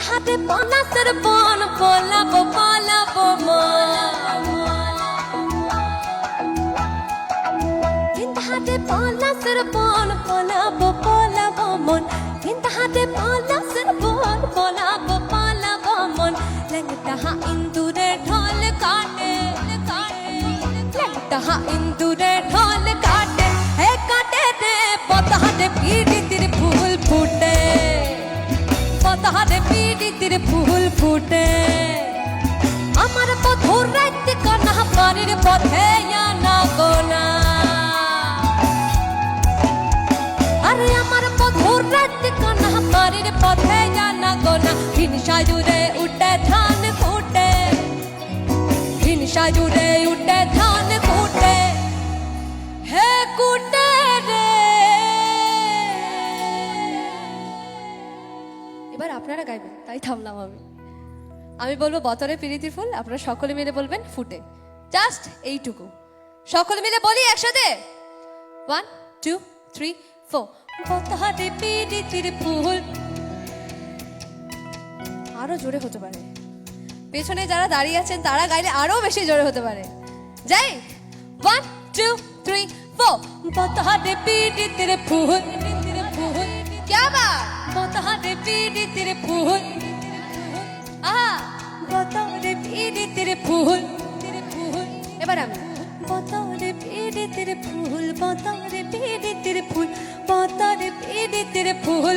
হাতে পলাশের বন পলাবো পলাবো হাতে পলাশের বন পলাবো পলাবো মন হাতে পলাশের বন পলাবো পলাবো মন লেংটা ইন্দুরে ঢোল কাটে লেংটা ইন্দুরে ঢোল কাটে হে কাটে রে পতাহাতে পিড়িতির ফুল ফুটে পতাহাতে পিড়িতির ফুল ফুটে আমার পথর রাইতে কানা বাড়ির পথে না গোনা আরে আমার পথর রাইতে কানা বাড়ির পথে না গোনা হিংসা জুড়ে উঠে ধান ফুটে হিংসা জুড়ে উঠে ধান ফুটে হে কুটে রে। এবার আপনারা গাইবেন, তাই থামলাম আমি বলবো বতরে পিরিতির ফুল, আপনারা সকলে মিলে বলবেন ফুটে। জাস্ট এইটুকু সকলে মিলে বলি একসাথে, 1 2 3 4 বতরে পিরিতির ফুল। আরো জোরে হতে পারে, পেছনে যারা দাঁড়িয়ে আছেন তারা গাইলে আরো বেশি জোরে হতে পারে। যাই 1 2 3 4 বতরে পিরিতির ফুল क्या बात বতরে পিরিতির ফুল বতরে পিরিতির ফুল। এবার আমি বতরে পিরিতির ফুল বতরে পিরিতির ফুল বতরে পিরিতির ফুল।